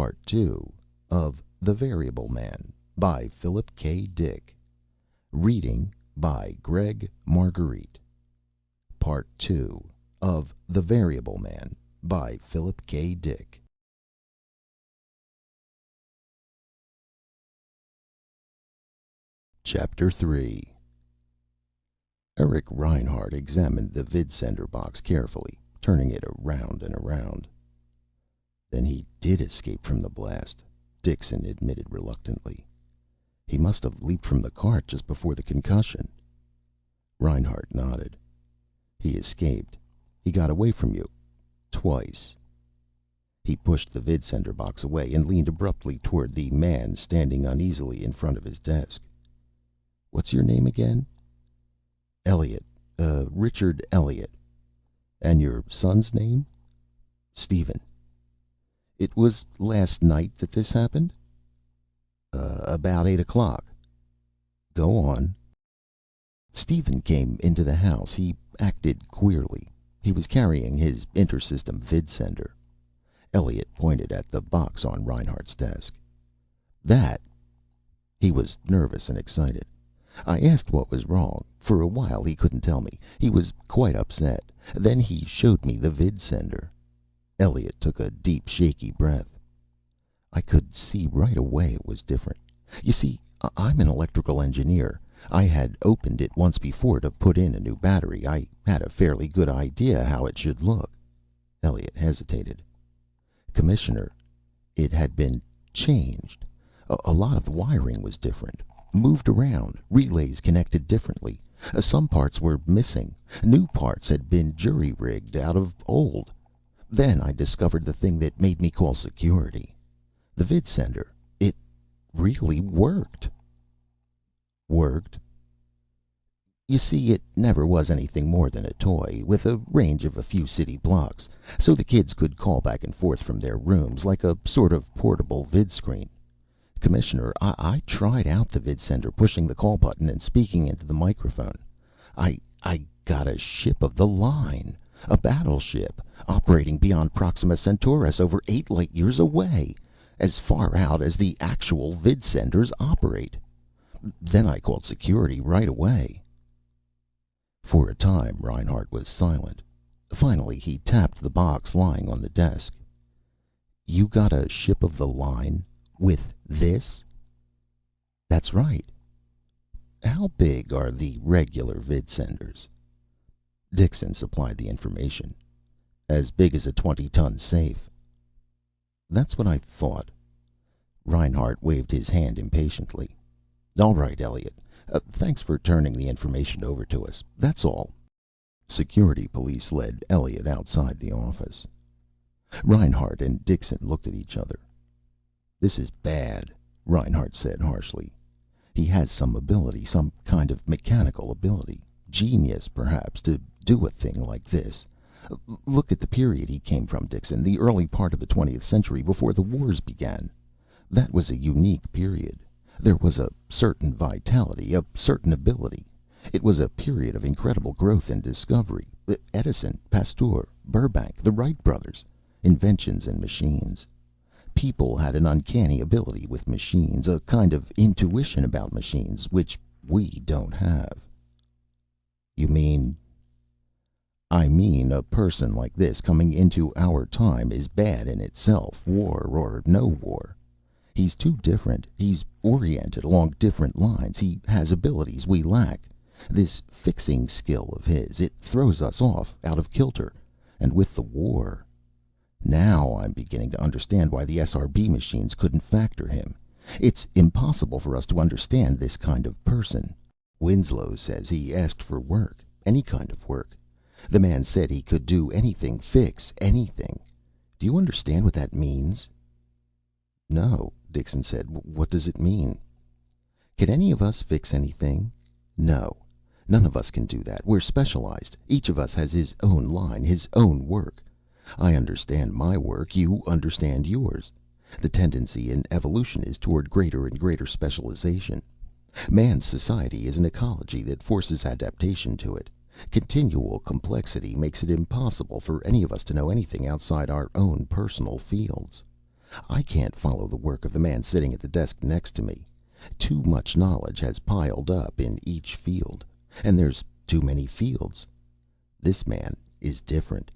Part 2 of The Variable Man by Philip K. Dick. Reading by Gregg Margarite. Part 2 of The Variable Man by Philip K. Dick. Chapter 3. Eric Reinhardt examined the vidsender box carefully, turning it around and around. Then he did escape from the blast, Dixon admitted reluctantly. He must have leaped from the cart just before the concussion. Reinhardt nodded. He escaped. He got away from you. Twice. He pushed the vidsender box away and leaned abruptly toward the man standing uneasily in front of his desk. "What's your name again?" "Elliot. Richard Elliot." "And your son's name?" "Stephen." "It was last night that this happened?" About 8 o'clock." "Go on." "Stephen came into the house. He acted queerly. He was carrying his intersystem vidsender." Elliot pointed at the box on Reinhardt's desk. "That." He was nervous and excited. I asked what was wrong. For a while he couldn't tell me. He was quite upset. Then he showed me the vidsender. Elliot took a deep, shaky breath. "I could see right away it was different. You see, I'm an electrical engineer. I had opened it once before to put in a new battery. I had a fairly good idea how it should look." Elliot hesitated. "Commissioner, it had been changed. A lot of the wiring was different. Moved around. Relays connected differently. Some parts were missing. New parts had been jury-rigged out of old. Then I discovered the thing that made me call security. The vidsender. It really worked." "Worked?" "You see, it never was anything more than a toy, with a range of a few city blocks, so the kids could call back and forth from their rooms, like a sort of portable vidscreen. Commissioner, I tried out the vidsender, pushing the call button and speaking into the microphone. I got a ship of the line. A battleship, operating beyond Proxima Centaurus, over 8 light years away, as far out as the actual vidsenders operate. Then I called security right away." For a time Reinhardt was silent. Finally he tapped the box lying on the desk. "You got a ship of the line with this?" "That's right." "How big are the regular vidsenders?" Dixon supplied the information. "As big as a 20-ton safe." "That's what I thought." Reinhardt waved his hand impatiently. "All right, Elliot. Thanks for turning the information over to us. That's all." Security police led Elliot outside the office. Reinhardt and Dixon looked at each other. "This is bad," Reinhardt said harshly. "He has some ability, some kind of mechanical ability. Genius, perhaps, to do a thing like this. Look at the period he came from, Dixon. The early part of the 20th century, before the wars began. That was a unique period. There was a certain vitality, a certain ability. It was a period of incredible growth and discovery. Edison, Pasteur, Burbank, the Wright brothers. Inventions and machines. People had an uncanny ability with machines, a kind of intuition about machines, which we don't have." "You mean?" "I mean, a person like this coming into our time is bad in itself, war or no war. He's too different. He's oriented along different lines. He has abilities we lack. This fixing skill of his, it throws us off, out of kilter. And with the war. Now I'm beginning to understand why the SRB machines couldn't factor him. It's impossible for us to understand this kind of person. Winslow says he asked for work, any kind of work. The man said he could do anything, fix anything. Do you understand what that means?" "No," Dixon said. "What does it mean?" "Can any of us fix anything? No. None of us can do that. We're specialized. Each of us has his own line, his own work. I understand my work. You understand yours. The tendency in evolution is toward greater and greater specialization. Man's society is an ecology that forces adaptation to it. Continual complexity makes it impossible for any of us to know anything outside our own personal fields. I can't follow the work of the man sitting at the desk next to me. Too much knowledge has piled up in each field, and there's too many fields. This man is different.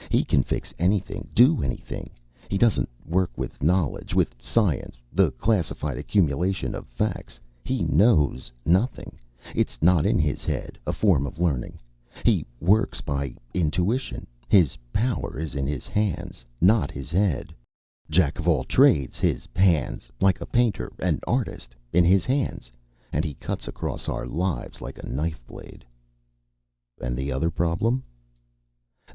He can fix anything, do anything. He doesn't work with knowledge, with science, the classified accumulation of facts. He knows nothing. It's not in his head, a form of learning. He works by intuition. His power is in his hands, not his head. Jack of all trades, his hands, like a painter, an artist, in his hands, and he cuts across our lives like a knife blade. And the other problem?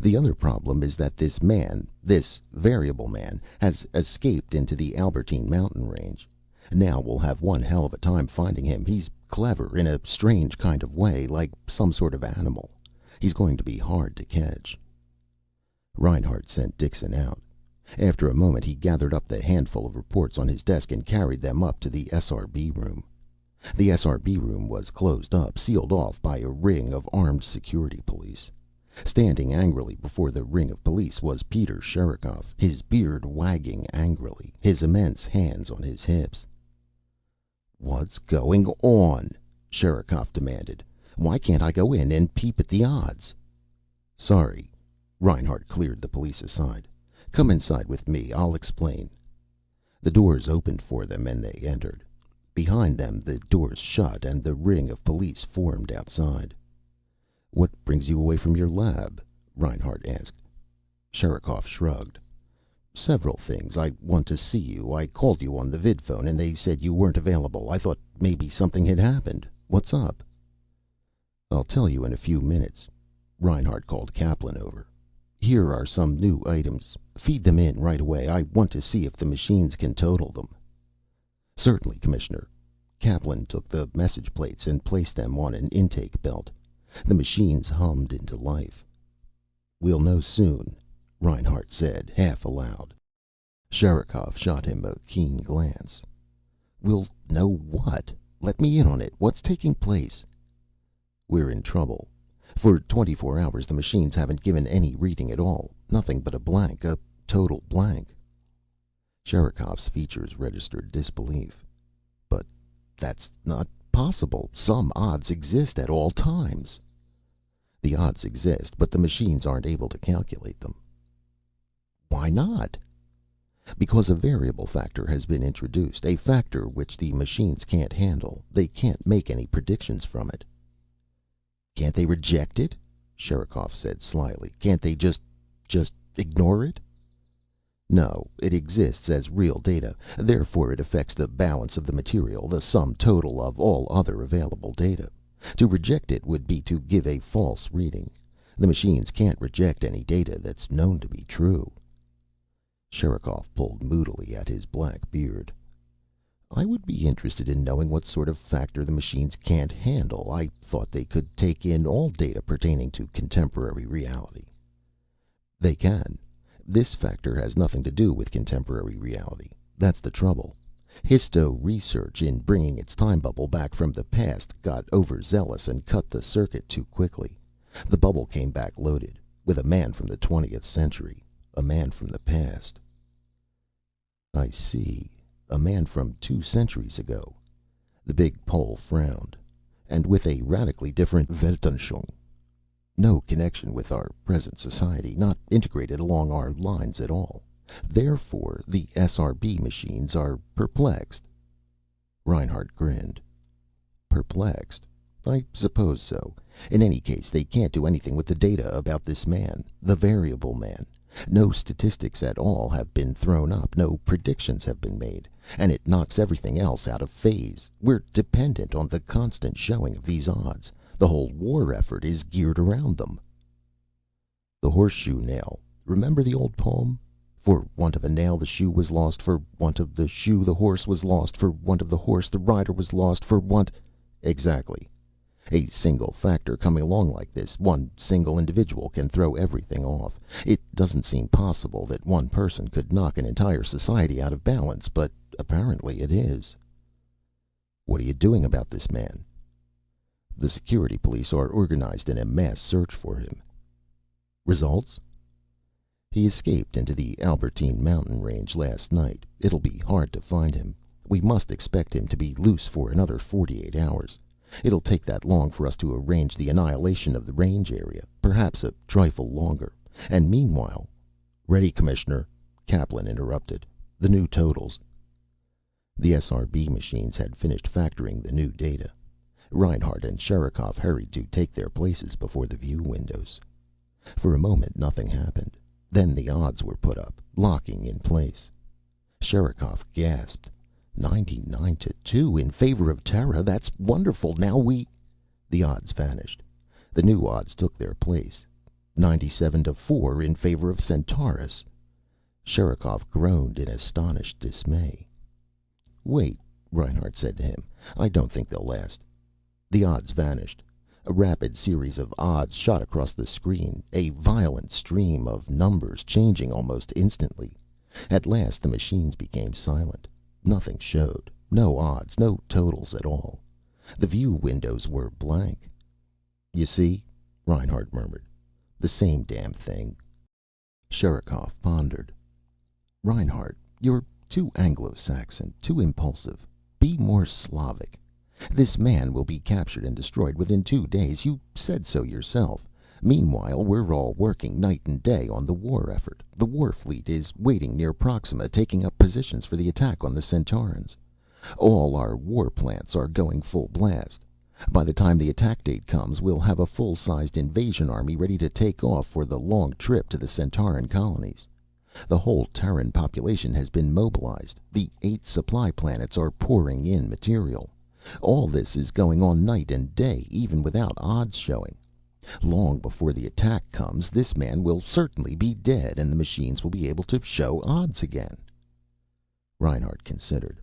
The other problem is that this man, this variable man, has escaped into the Albertine mountain range. Now we'll have one hell of a time finding him. He's clever in a strange kind of way, like some sort of animal. He's going to be hard to catch. Reinhardt sent Dixon out. After a moment, he gathered up the handful of reports on his desk and carried them up to the SRB room. The SRB room was closed up, sealed off by a ring of armed security police. Standing angrily before the ring of police was Peter Sherikov, his beard wagging angrily, his immense hands on his hips. "What's going on?" Sherikov demanded. "Why can't I go in and peep at the odds?" "Sorry." Reinhardt cleared the police aside. "Come inside with me. I'll explain." The doors opened for them and they entered. Behind them the doors shut and the ring of police formed outside. "What brings you away from your lab?" Reinhardt asked. Sherikov shrugged. "Several things. I want to see you. I called you on the vidphone and they said you weren't available. I thought maybe something had happened. What's up?" "I'll tell you in a few minutes." Reinhardt called Kaplan over. "Here are some new items. Feed them in right away. I want to see if the machines can total them." "Certainly, Commissioner." Kaplan took the message plates and placed them on an intake belt. The machines hummed into life. "We'll know soon," Reinhardt said, half aloud. Sherikov shot him a keen glance. "We'll know what? Let me in on it. What's taking place?" "We're in trouble. For 24 hours the machines haven't given any reading at all. Nothing but a blank. A total blank." Sherikov's features registered disbelief. "But that's not possible. Some odds exist at all times." "The odds exist, but the machines aren't able to calculate them." "Why not?" "Because a variable factor has been introduced. A factor which the machines can't handle. They can't make any predictions from it." "Can't they reject it?" Sherikov said slyly. "Can't they just ignore it?" "No. It exists as real data. Therefore it affects the balance of the material, the sum total of all other available data. To reject it would be to give a false reading. The machines can't reject any data that's known to be true." Sherikov pulled moodily at his black beard. "I would be interested in knowing what sort of factor the machines can't handle. I thought they could take in all data pertaining to contemporary reality." "They can. This factor has nothing to do with contemporary reality. That's the trouble. Histo research, in bringing its time bubble back from the past, got overzealous and cut the circuit too quickly. The bubble came back loaded with a man from the 20th century. A man from the past." "I see. A man from 2 centuries ago." The big Pole frowned. "And with a radically different Weltanschauung. No connection with our present society. Not integrated along our lines at all. Therefore the SRB machines are perplexed." Reinhardt grinned. "Perplexed? I suppose so. In any case, they can't do anything with the data about this man, the variable man. No statistics at all have been thrown up. No predictions have been made. And it knocks everything else out of phase. We're dependent on the constant showing of these odds. The whole war effort is geared around them." "The horseshoe nail. Remember the old poem? For want of a nail the shoe was lost. For want of the shoe the horse was lost. For want of the horse the rider was lost. For want—" "Exactly. A single factor coming along like this, one single individual, can throw everything off. It doesn't seem possible that one person could knock an entire society out of balance, but apparently it is." "What are you doing about this man?" "The security police are organized in a mass search for him." "Results?" He escaped into the Albertine mountain range last night. It'll be hard to find him. We must expect him to be loose for another 48 hours. It'll take that long for us to arrange the annihilation of the range area. Perhaps a trifle longer. And meanwhile... Ready, Commissioner, Kaplan interrupted. The new totals. The SRB machines had finished factoring the new data. Reinhardt and Sherikov hurried to take their places before the view windows. For a moment, nothing happened. Then the odds were put up, locking in place. Sherikov gasped. 99-2 in favor of Terra. That's wonderful. Now we... The odds vanished. The new odds took their place. 97-4 in favor of Centaurus. Sherikov groaned in astonished dismay. Wait, Reinhardt said to him. I don't think they'll last. The odds vanished. A rapid series of odds shot across the screen, a violent stream of numbers changing almost instantly. At last the machines became silent. Nothing showed. No odds, no totals at all. The view windows were blank. You see, Reinhardt murmured. The same damn thing. Sherikov pondered. Reinhardt, you're too Anglo-Saxon, too impulsive. Be more Slavic. This man will be captured and destroyed within 2 days. You said so yourself. Meanwhile, we're all working night and day on the war effort. The war fleet is waiting near Proxima, taking up positions for the attack on the Centaurans. All our war plants are going full blast. By the time the attack date comes, we'll have a full-sized invasion army ready to take off for the long trip to the Centauran colonies. The whole Terran population has been mobilized. The 8 supply planets are pouring in material. All this is going on night and day, even without odds showing. Long before the attack comes, this man will certainly be dead, and the machines will be able to show odds again. Reinhardt considered.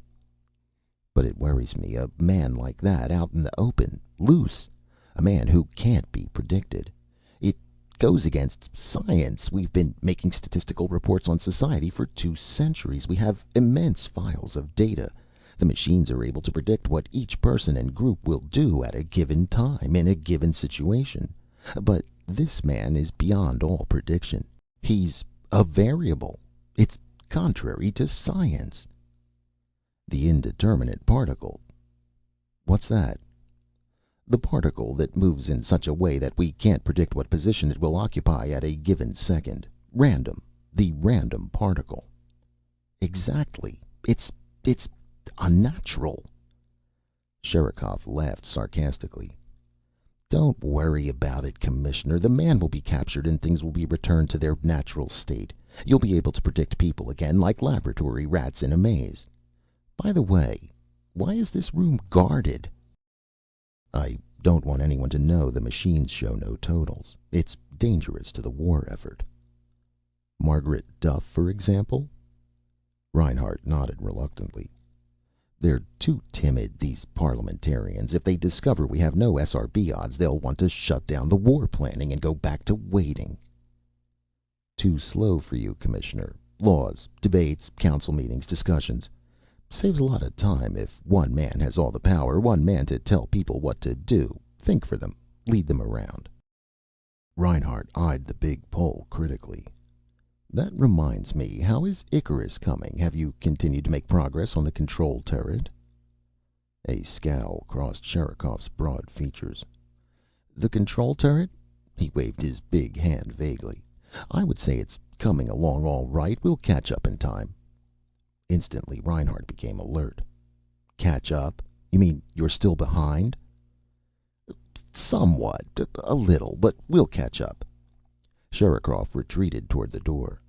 But it worries me, a man like that out in the open, loose. A man who can't be predicted. It goes against science. We've been making statistical reports on society for 2 centuries. We have immense files of data. The machines are able to predict what each person and group will do at a given time, in a given situation. But this man is beyond all prediction. He's a variable. It's contrary to science. The indeterminate particle. What's that? The particle that moves in such a way that we can't predict what position it will occupy at a given second. Random. The random particle. Exactly. It's unnatural. Sherikov laughed sarcastically. Don't worry about it, Commissioner. The man will be captured and things will be returned to their natural state. You'll be able to predict people again, like laboratory rats in a maze. By the way, why is this room guarded? I don't want anyone to know the machines show no totals. It's dangerous to the war effort. Margaret Duff, for example? Reinhardt nodded reluctantly. They're too timid, these parliamentarians. If they discover we have no SRB odds, they'll want to shut down the war planning and go back to waiting. Too slow for you, Commissioner. Laws, debates, council meetings, discussions. Saves a lot of time if one man has all the power, one man to tell people what to do, think for them, lead them around. Reinhardt eyed the big pole critically. That reminds me, how is Icarus coming? Have you continued to make progress on the control turret? A scowl crossed Sherikov's broad features. The control turret? He waved his big hand vaguely. I would say it's coming along all right. We'll catch up in time. Instantly, Reinhardt became alert. Catch up? You mean you're still behind? Somewhat. A little, but we'll catch up. Sherikov retreated toward the door.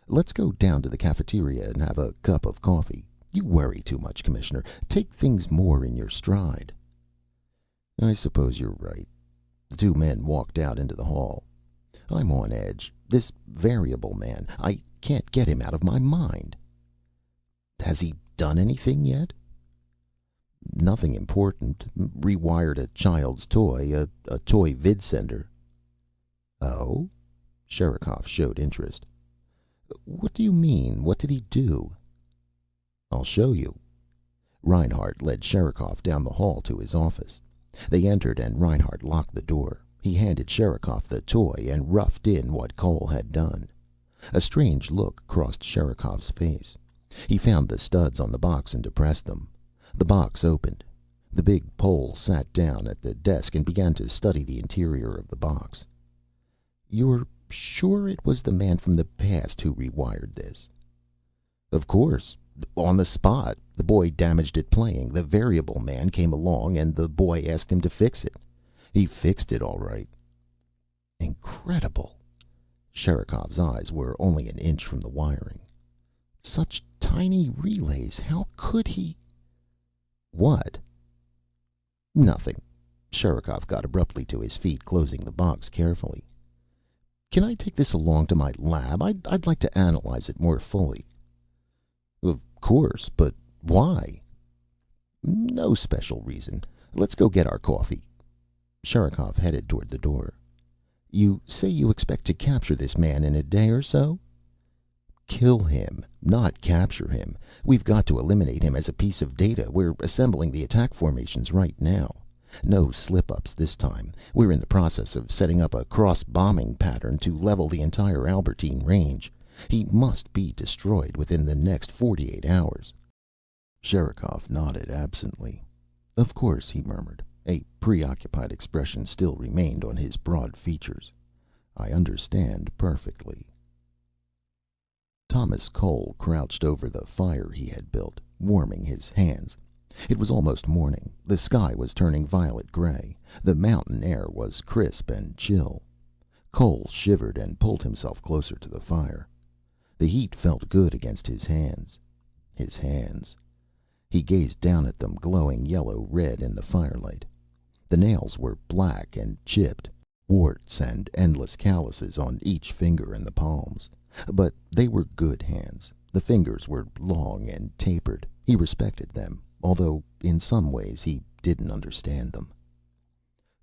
Let's go down to the cafeteria and have a cup of coffee. You worry too much, Commissioner. Take things more in your stride. I suppose you're right. The 2 men walked out into the hall. I'm on edge. This variable man, I can't get him out of my mind. Has he done anything yet? Nothing important. Rewired a child's toy, a toy vidsender. Oh? Sherikov showed interest. What do you mean? What did he do? I'll show you. Reinhardt led Sherikov down the hall to his office. They entered and Reinhardt locked the door. He handed Sherikov the toy and roughed in what Cole had done. A strange look crossed Sherikov's face. He found the studs on the box and depressed them. The box opened. The big Pole sat down at the desk and began to study the interior of the box. "You're sure it was the man from the past who rewired this?" "Of course. On the spot. The boy damaged it playing. The variable man came along and the boy asked him to fix it. He fixed it all right." "Incredible." Sherikov's eyes were only an inch from the wiring. "Such tiny relays. How could he?" "What?" "Nothing." Sherikov got abruptly to his feet, closing the box carefully. "Can I take this along to my lab? I'd like to analyze it more fully." "Of course, but why?" "No special reason. Let's go get our coffee." Sherikov headed toward the door. "You say you expect to capture this man in a day or so?" "Kill him, not capture him. We've got to eliminate him as a piece of data. We're assembling the attack formations right now. No slip-ups this time. We're in the process of setting up a cross-bombing pattern to level the entire Albertine range. He must be destroyed within the next 48 hours." Sherikov nodded absently. "Of course," he murmured. A preoccupied expression still remained on his broad features. "I understand perfectly." Thomas Cole crouched over the fire he had built, warming his hands. It was almost morning. The sky was turning violet gray. The mountain air was crisp and chill. Cole shivered and pulled himself closer to the fire. The heat felt good against his hands. His hands. He gazed down at them, glowing yellow-red in the firelight. The nails were black and chipped, warts and endless calluses on each finger and the palms. But they were good hands. The fingers were long and tapered. He respected them, although in some ways he didn't understand them.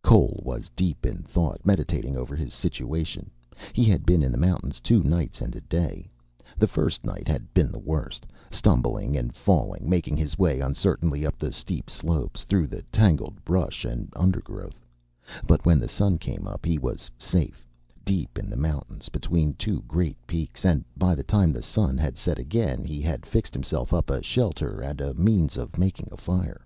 Cole was deep in thought, meditating over his situation. He had been in the mountains 2 nights and a day. The first night had been the worst, stumbling and falling, making his way uncertainly up the steep slopes, through the tangled brush and undergrowth. But when the sun came up, he was safe, deep in the mountains, between 2 great peaks, and by the time the sun had set again, he had fixed himself up a shelter and a means of making a fire.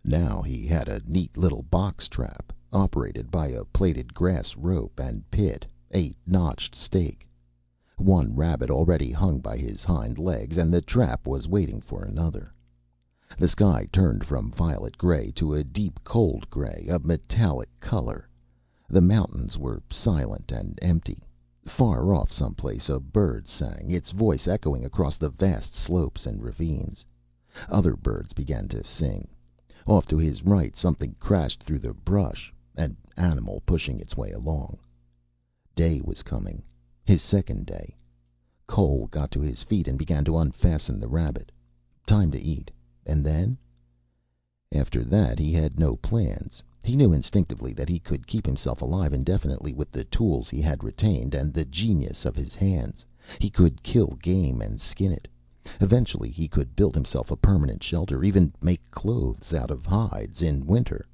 Now he had a neat little box trap, operated by a plaited grass rope, and pit, a notched stake. 1 rabbit already hung by his hind legs, and the trap was waiting for another. The sky turned from violet gray to a deep cold gray, a metallic color. The mountains were silent and empty. Far off someplace a bird sang, its voice echoing across the vast slopes and ravines. Other birds began to sing. Off to his right something crashed through the brush, an animal pushing its way along. Day was coming. His second day. Cole got to his feet and began to unfasten the rabbit. Time to eat. And then? After that, he had no plans. He knew instinctively that he could keep himself alive indefinitely with the tools he had retained and the genius of his hands. He could kill game and skin it. Eventually, he could build himself a permanent shelter, even make clothes out of hides in winter.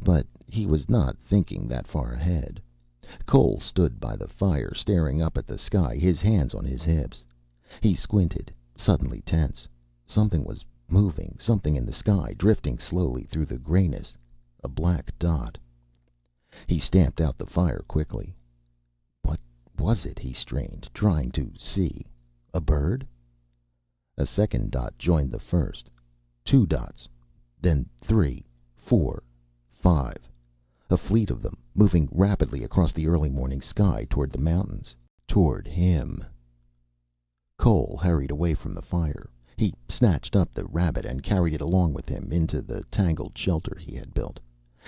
But he was not thinking that far ahead. Cole stood by the fire, staring up at the sky, his hands on his hips. He squinted, suddenly tense. Something was moving, something in the sky, drifting slowly through the grayness. A black dot. He stamped out the fire quickly. What was it, he strained, trying to see? A bird? A second dot joined the first. 2 dots. Then 3, 4, 5. A fleet of them, moving rapidly across the early morning sky toward the mountains. Toward him. Cole hurried away from the fire. He snatched up the rabbit and carried it along with him into the tangled shelter he had built.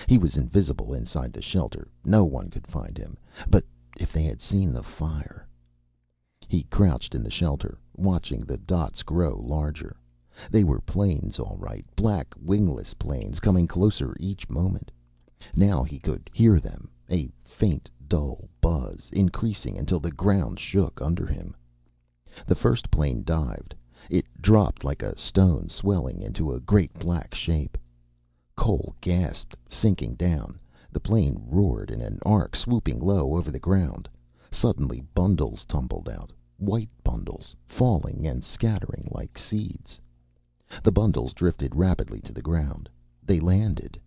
He was invisible inside the shelter. No one could find him. But if they had seen the fire... He crouched in the shelter, watching the dots grow larger. They were planes, all right. Black, wingless planes, coming closer each moment. Now he could hear them, a faint, dull buzz, increasing until the ground shook under him. The first plane dived. It dropped like a stone, swelling into a great black shape. Cole gasped, sinking down. The plane roared in an arc, swooping low over the ground. Suddenly, bundles tumbled out. white bundles, falling and scattering like seeds. The bundles drifted rapidly to the ground. They landed.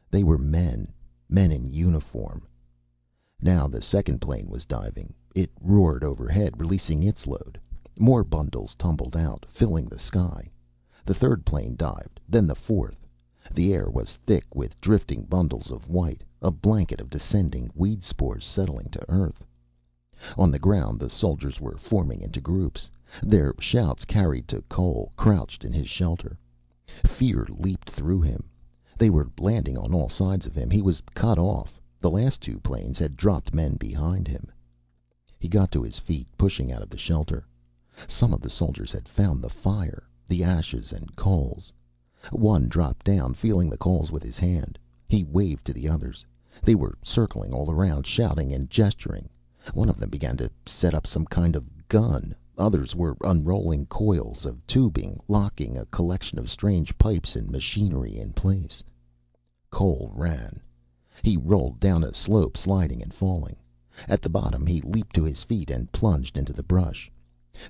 They were men. Men in uniform. Now the second plane was diving. It roared overhead, releasing its load. More bundles tumbled out, filling the sky. The third plane dived, then the fourth. The air was thick with drifting bundles of white, a blanket of descending weed spores settling to earth. On the ground, the soldiers were forming into groups. Their shouts carried to Cole, crouched in his shelter. Fear leaped through him. They were landing on all sides of him. He was cut off. The last two planes had dropped men behind him. He got to his feet, pushing out of the shelter. Some of the soldiers had found the fire, the ashes and coals. One dropped down, feeling the coals with his hand. He waved to the others. They were circling all around, shouting and gesturing. One of them began to set up some kind of gun. Others were unrolling coils of tubing, locking a collection of strange pipes and machinery in place. Cole ran. He rolled down a slope, sliding and falling. At the bottom, he leaped to his feet and plunged into the brush.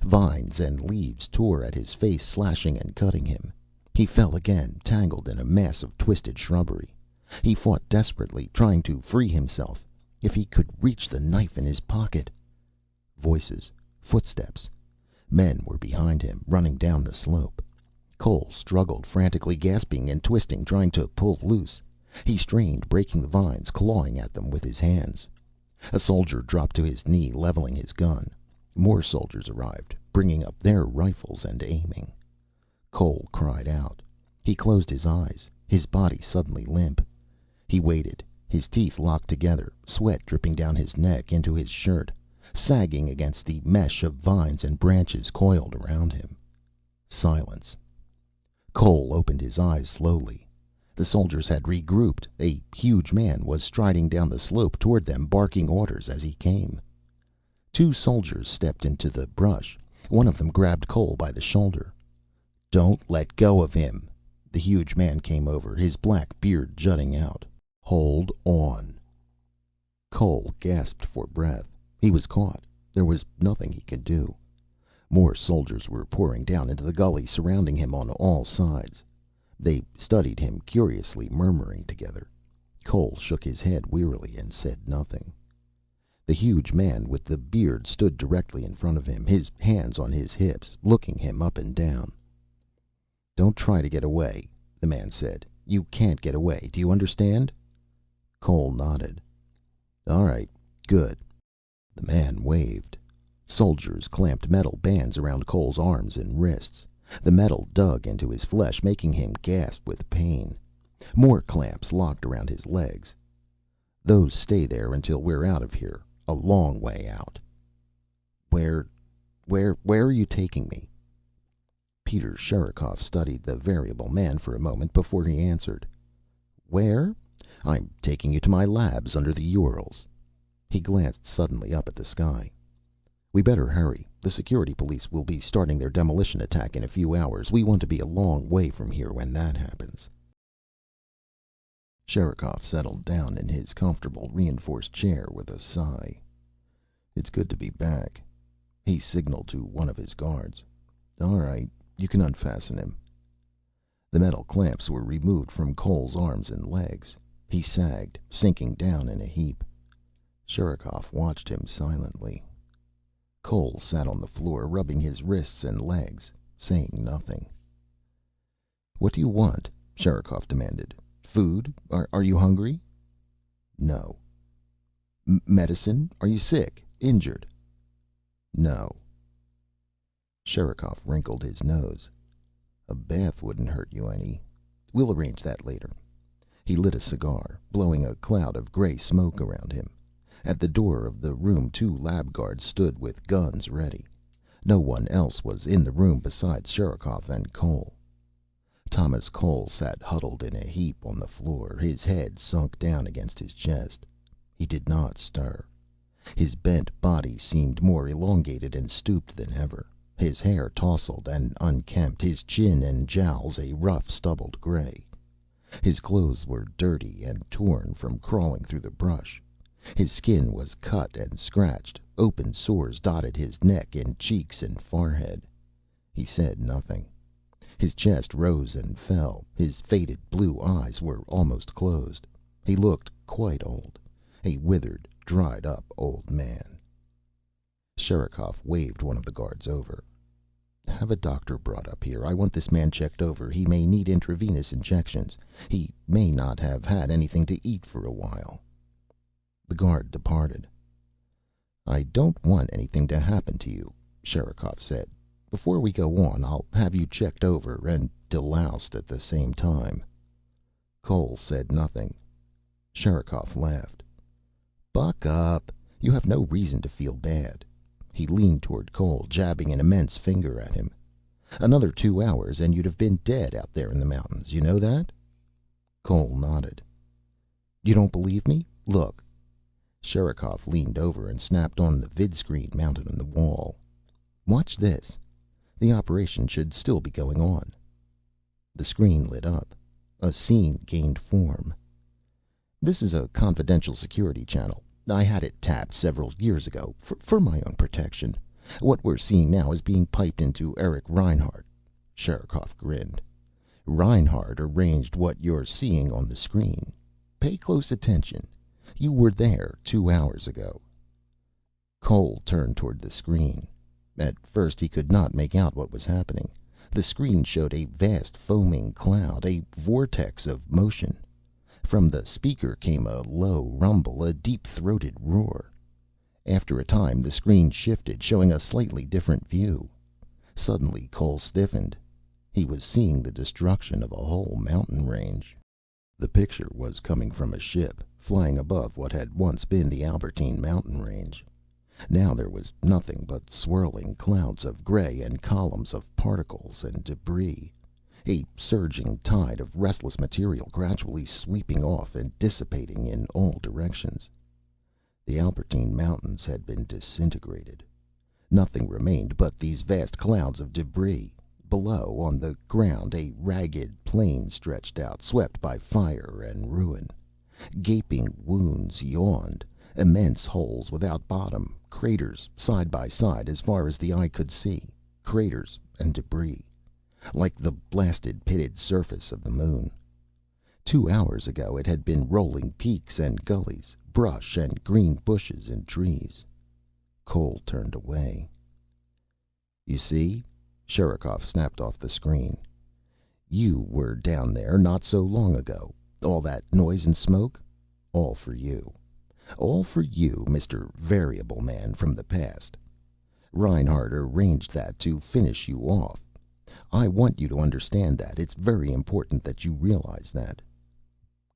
Vines and leaves tore at his face, slashing and cutting him. He fell again, tangled in a mass of twisted shrubbery. He fought desperately, trying to free himself. If he could reach the knife in his pocket. Voices. Footsteps. Men were behind him, running down the slope. Cole struggled, frantically gasping and twisting, trying to pull loose. He strained, breaking the vines, clawing at them with his hands. A soldier dropped to his knee, leveling his gun. More soldiers arrived, bringing up their rifles and aiming. Cole cried out. He closed his eyes, his body suddenly limp. He waited, his teeth locked together, sweat dripping down his neck into his shirt, sagging against the mesh of vines and branches coiled around him. Silence. Cole opened his eyes slowly. The soldiers had regrouped. A huge man was striding down the slope toward them, barking orders as he came. Two soldiers stepped into the brush. One of them grabbed Cole by the shoulder. "Don't let go of him." The huge man came over, his black beard jutting out. "Hold on." Cole gasped for breath. He was caught. There was nothing he could do. More soldiers were pouring down into the gully, surrounding him on all sides. They studied him curiously, murmuring together. Cole shook his head wearily and said nothing. The huge man with the beard stood directly in front of him, his hands on his hips, looking him up and down. "Don't try to get away," the man said. "You can't get away. Do you understand?" Cole nodded. "All right. Good." The man waved. Soldiers clamped metal bands around Cole's arms and wrists. The metal dug into his flesh, making him gasp with pain. More clamps locked around his legs. "Those stay there until we're out of here. A long way out." Where are you taking me?" Peter Sherikov studied the variable man for a moment before he answered. "Where? I'm taking you to my labs under the Urals." He glanced suddenly up at the sky. "We better hurry. The security police will be starting their demolition attack in a few hours. We want to be a long way from here when that happens." Sherikov settled down in his comfortable, reinforced chair with a sigh. "It's good to be back." He signaled to one of his guards. "All right, you can unfasten him." The metal clamps were removed from Cole's arms and legs. He sagged, sinking down in a heap. Sherikov watched him silently. Cole sat on the floor, rubbing his wrists and legs, saying nothing. "What do you want?" Sherikov demanded. "Food? Are you hungry?" "No." "Medicine? Are you sick? Injured?" "No." Sherikov wrinkled his nose. "A bath wouldn't hurt you any. We'll arrange that later." He lit a cigar, blowing a cloud of gray smoke around him. At the door of the room, two lab guards stood with guns ready. No one else was in the room besides Sherikov and Cole. Thomas Cole sat huddled in a heap on the floor, his head sunk down against his chest. He did not stir. His bent body seemed more elongated and stooped than ever, his hair tousled and unkempt, his chin and jowls a rough stubbled gray. His clothes were dirty and torn from crawling through the brush. His skin was cut and scratched. Open sores dotted his neck and cheeks and forehead. He said nothing. His chest rose and fell. His faded blue eyes were almost closed. He looked quite old. A withered, dried up old man. Sherikov waved one of the guards over. "Have a doctor brought up here. I want this man checked over. He may need intravenous injections. He may not have had anything to eat for a while." The guard departed. "I don't want anything to happen to you," Sherikov said. "Before we go on, I'll have you checked over and deloused at the same time." Cole said nothing. Sherikov laughed. "Buck up. You have no reason to feel bad." He leaned toward Cole, jabbing an immense finger at him. "Another 2 hours and you'd have been dead out there in the mountains. You know that?" Cole nodded. "You don't believe me? Look." Sherikov leaned over and snapped on the vidscreen mounted on the wall. "Watch this. The operation should still be going on." The screen lit up. A scene gained form. "This is a confidential security channel. I had it tapped several years ago, for my own protection. What we're seeing now is being piped into Eric Reinhardt." Sherikov grinned. "Reinhardt arranged what you're seeing on the screen. Pay close attention. You were there 2 hours ago." Cole turned toward the screen. At first he could not make out what was happening. The screen showed a vast foaming cloud, a vortex of motion. From the speaker came a low rumble, a deep-throated roar. After a time the screen shifted, showing a slightly different view. Suddenly Cole stiffened. He was seeing the destruction of a whole mountain range. The picture was coming from a ship, flying above what had once been the Albertine mountain range. Now there was nothing but swirling clouds of gray and columns of particles and debris. A surging tide of restless material gradually sweeping off and dissipating in all directions. The Albertine Mountains had been disintegrated. Nothing remained but these vast clouds of debris. Below, on the ground, a ragged plain stretched out, swept by fire and ruin. Gaping wounds yawned, immense holes without bottom, craters side by side as far as the eye could see, craters and debris, like the blasted pitted surface of the moon. 2 hours ago it had been rolling peaks and gullies, brush and green bushes and trees. Cole turned away. "You see?" Sherikov snapped off the screen. "You were down there not so long ago. All that noise and smoke? All for you. All for you, Mr. Variable Man from the past. Reinhardt arranged that to finish you off. I want you to understand that. It's very important that you realize that."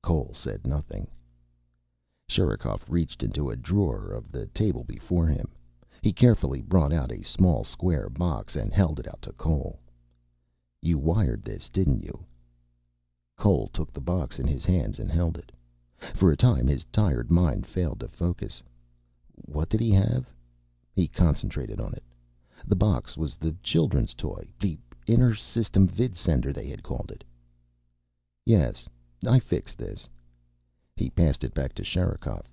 Cole said nothing. Sherikov reached into a drawer of the table before him. He carefully brought out a small square box and held it out to Cole. "You wired this, didn't you?" Cole took the box in his hands and held it. For a time his tired mind failed to focus. What did he have? He concentrated on it. The box was the children's toy, the Inner System Vidsender they had called it. "Yes, I fixed this." He passed it back to Sherikov.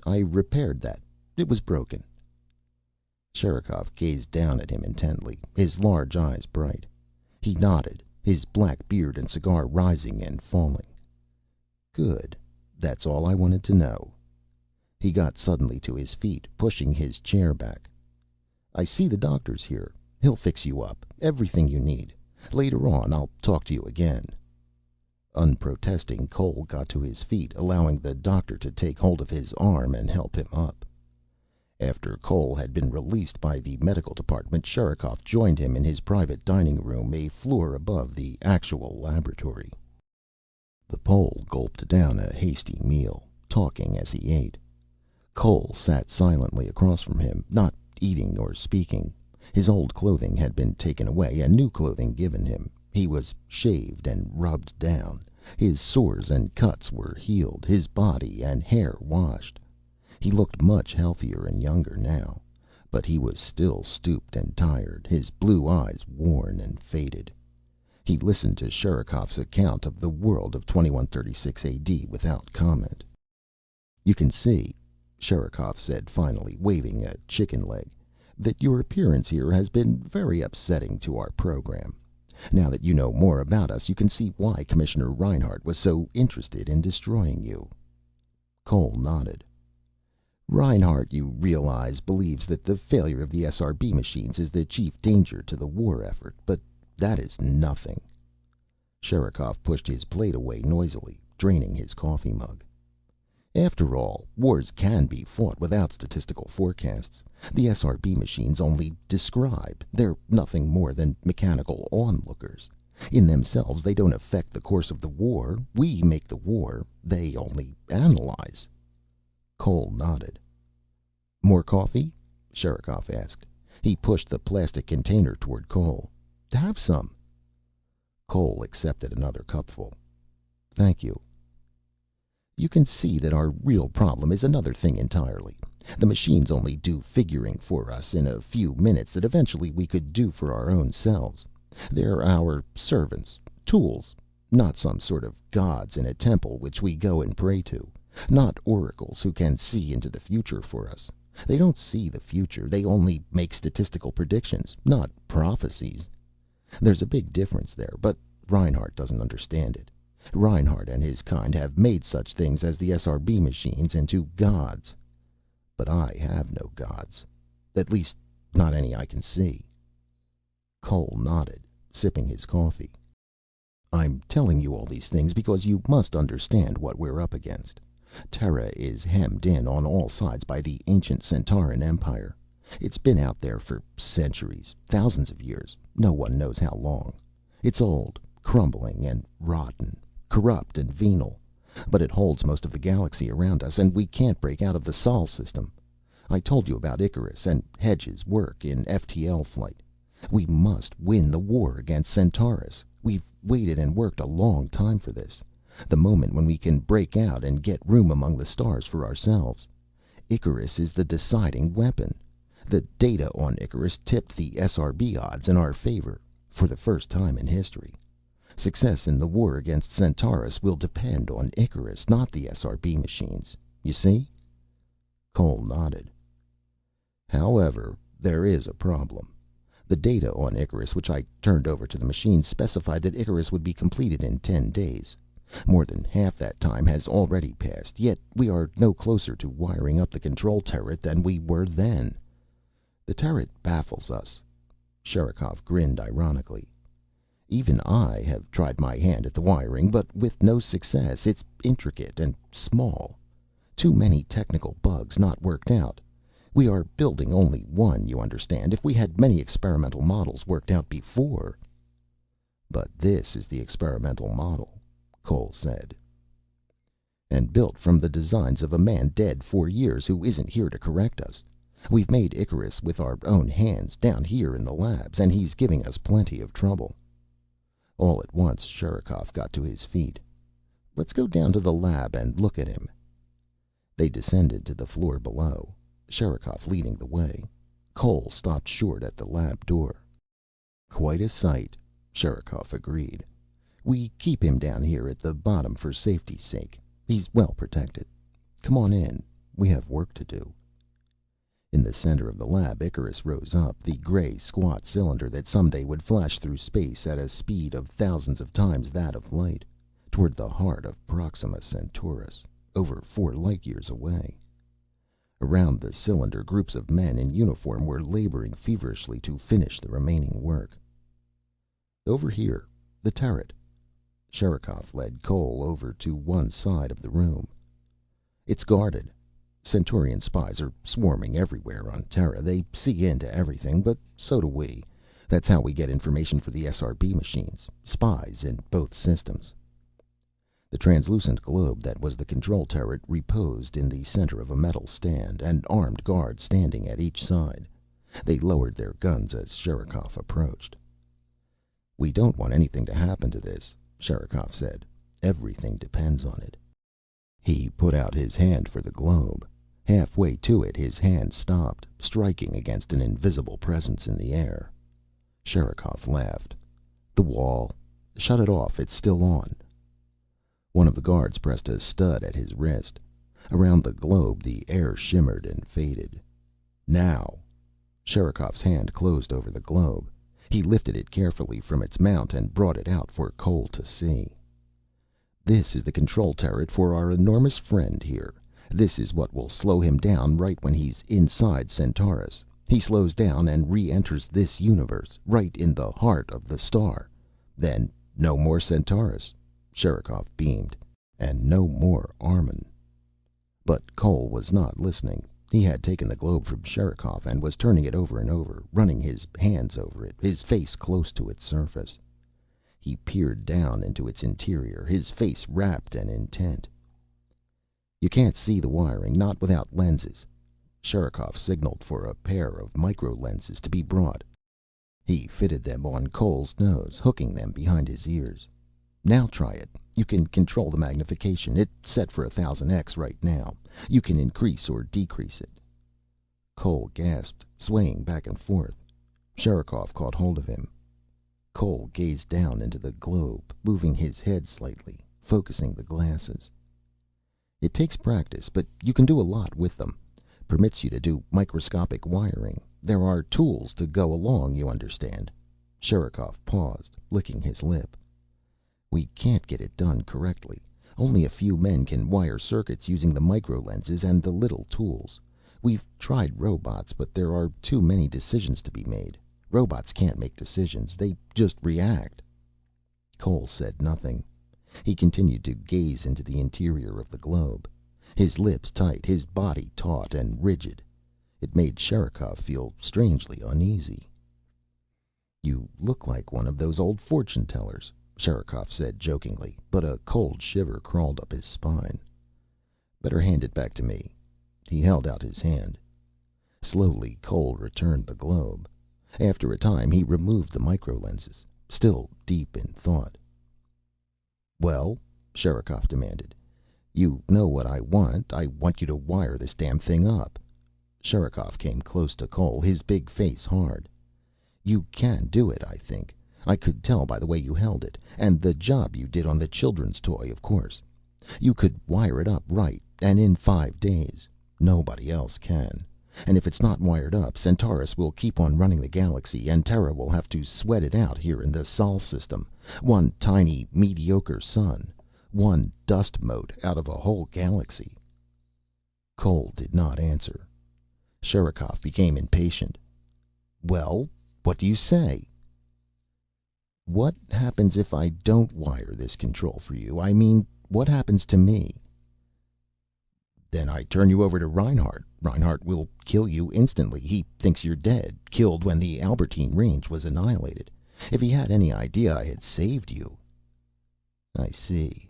"I repaired that. It was broken." Sherikov gazed down at him intently, his large eyes bright. He nodded, his black beard and cigar rising and falling. "Good. That's all I wanted to know." He got suddenly to his feet, pushing his chair back. "I see the doctor's here. He'll fix you up. Everything you need. Later on, I'll talk to you again." Unprotesting, Cole got to his feet, allowing the doctor to take hold of his arm and help him up. After Cole had been released by the medical department, Sherikov joined him in his private dining room, a floor above the actual laboratory. The Pole gulped down a hasty meal, talking as he ate. Cole sat silently across from him, not eating or speaking. His old clothing had been taken away and new clothing given him. He was shaved and rubbed down. His sores and cuts were healed, his body and hair washed. He looked much healthier and younger now, but he was still stooped and tired, his blue eyes worn and faded. He listened to Sherikov's account of the world of 2136 AD without comment. "You can see," Sherikov said finally, waving a chicken leg, "that your appearance here has been very upsetting to our program. Now that you know more about us, you can see why Commissioner Reinhardt was so interested in destroying you." Cole nodded. "Reinhardt, you realize, believes that the failure of the SRB machines is the chief danger to the war effort. But that is nothing." Sherikov pushed his plate away noisily, draining his coffee mug. "After all, wars can be fought without statistical forecasts. The SRB machines only describe. They're nothing more than mechanical onlookers. In themselves, they don't affect the course of the war. We make the war. They only analyze." Cole nodded. "More coffee?" Sherikov asked. He pushed the plastic container toward Cole. "Have some." Cole accepted another cupful. "Thank you." "You can see that our real problem is another thing entirely. The machines only do figuring for us in a few minutes that eventually we could do for our own selves. They're our servants, tools, not some sort of gods in a temple which we go and pray to. Not oracles who can see into the future for us. They don't see the future. They only make statistical predictions, not prophecies. There's a big difference there, but Reinhardt doesn't understand it. Reinhardt and his kind have made such things as the SRB machines into gods. But I have no gods. At least, not any I can see." Cole nodded, sipping his coffee. "I'm telling you all these things because you must understand what we're up against. Terra is hemmed in on all sides by the ancient Centaurian Empire. It's been out there for centuries, thousands of years, no one knows how long. It's old, crumbling and rotten, corrupt and venal. But it holds most of the galaxy around us, and we can't break out of the Sol system. I told you about Icarus and Hedge's work in FTL flight. We must win the war against Centaurus. We've waited and worked a long time for this. The moment when we can break out and get room among the stars for ourselves. Icarus is the deciding weapon. The data on Icarus tipped the SRB odds in our favor, for the first time in history. Success in the war against Centaurus will depend on Icarus, not the SRB machines. You see?" Cole nodded. "However, there is a problem. The data on Icarus, which I turned over to the machines, specified that Icarus would be completed in 10 days. More than half that time has already passed, yet we are no closer to wiring up the control turret than we were then. The turret baffles us." Sherikov grinned ironically. "Even I have tried my hand at the wiring, but with no success. It's intricate and small. Too many technical bugs not worked out. We are building only one, you understand. If we had many experimental models worked out before—" "But this is the experimental model," Cole said. "And built from the designs of a man dead 4 years who isn't here to correct us. We've made Icarus with our own hands, down here in the labs, and he's giving us plenty of trouble." All at once, Sherikov got to his feet. "Let's go down to the lab and look at him." They descended to the floor below, Sherikov leading the way. Cole stopped short at the lab door. "Quite a sight," Sherikov agreed. "We keep him down here at the bottom for safety's sake. He's well protected. Come on in. We have work to do." In the center of the lab, Icarus rose up, the gray, squat cylinder that someday would flash through space at a speed of thousands of times that of light, toward the heart of Proxima Centaurus, over 4 light years away. Around the cylinder, groups of men in uniform were laboring feverishly to finish the remaining work. "Over here. The turret." Sherikov led Cole over to one side of the room. "It's guarded. Centaurian spies are swarming everywhere on Terra. They see into everything, but so do we. That's how we get information for the SRB machines. Spies in both systems." The translucent globe that was the control turret reposed in the center of a metal stand, an armed guard standing at each side. They lowered their guns as Sherikov approached. "We don't want anything to happen to this," Sherikov said. "Everything depends on it." He put out his hand for the globe. Halfway to it, his hand stopped, striking against an invisible presence in the air. Sherikov laughed. "The wall. Shut it off. It's still on." One of the guards pressed a stud at his wrist. Around the globe, the air shimmered and faded. Now! Sherikov's hand closed over the globe. He lifted it carefully from its mount and brought it out for Cole to see. "This is the control turret for our enormous friend here. This is what will slow him down right when he's inside Centaurus. He slows down and re-enters this universe, right in the heart of the star. Then no more Centaurus." Sherikov beamed. "And no more Armun." But Cole was not listening. He had taken the globe from Sherikov and was turning it over and over, running his hands over it, his face close to its surface. He peered down into its interior, his face rapt and intent. "You can't see the wiring, not without lenses." Sherikov signaled for a pair of micro lenses to be brought. He fitted them on Cole's nose, hooking them behind his ears. "Now try it. You can control the magnification. It's set for 1000x right now. You can increase or decrease it." Cole gasped, swaying back and forth. Sherikov caught hold of him. Cole gazed down into the globe, moving his head slightly, focusing the glasses. "It takes practice, but you can do a lot with them. Permits you to do microscopic wiring. There are tools to go along, you understand." Sherikov paused, licking his lip. "We can't get it done correctly. Only a few men can wire circuits using the micro lenses and the little tools. We've tried robots, but there are too many decisions to be made. Robots can't make decisions. They just react." Cole said nothing. He continued to gaze into the interior of the globe, his lips tight, his body taut and rigid. It made Sherikov feel strangely uneasy. "You look like one of those old fortune tellers," Sherikov said jokingly, but a cold shiver crawled up his spine. "Better hand it back to me." He held out his hand. Slowly Cole returned the globe. After a time he removed the micro lenses, still deep in thought. "Well?" Sherikov demanded. "You know what I want. I want you to wire this damn thing up." Sherikov came close to Cole, his big face hard. "You can do it, I think. I could tell by the way you held it. And the job you did on the children's toy, of course. You could wire it up right, and in 5 days. Nobody else can. And if it's not wired up, Centaurus will keep on running the galaxy, and Terra will have to sweat it out here in the Sol system. One tiny, mediocre sun. One dust mote out of a whole galaxy." Cole did not answer. Sherikov became impatient. "Well, what do you say?" "What happens if I don't wire this control for you? I mean, what happens to me?" "Then I turn you over to Reinhart. Reinhart will kill you instantly. He thinks you're dead, killed when the Albertine Range was annihilated. If he had any idea I had saved you." "I see."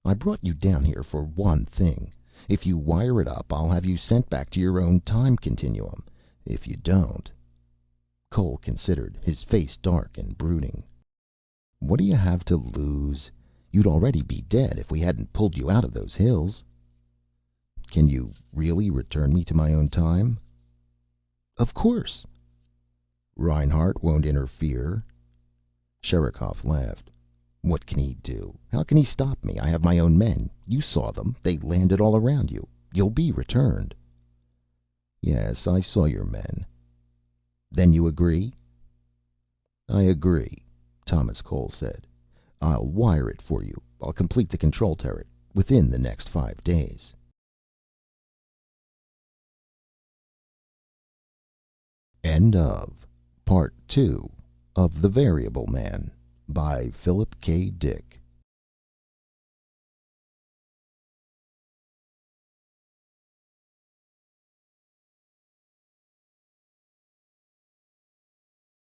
"I brought you down here for one thing. If you wire it up, I'll have you sent back to your own time continuum. If you don't—" Cole considered, his face dark and brooding. "What do you have to lose? You'd already be dead if we hadn't pulled you out of those hills." "Can you really return me to my own time?" "Of course." "Reinhart won't interfere?" Sherikov laughed. "What can he do? How can he stop me? I have my own men. You saw them. They landed all around you. You'll be returned." "Yes, I saw your men." "Then you agree?" "I agree," Thomas Cole said. "I'll wire it for you. I'll complete the control turret within the next 5 days." End of Part 2 of The Variable Man by Philip K. Dick.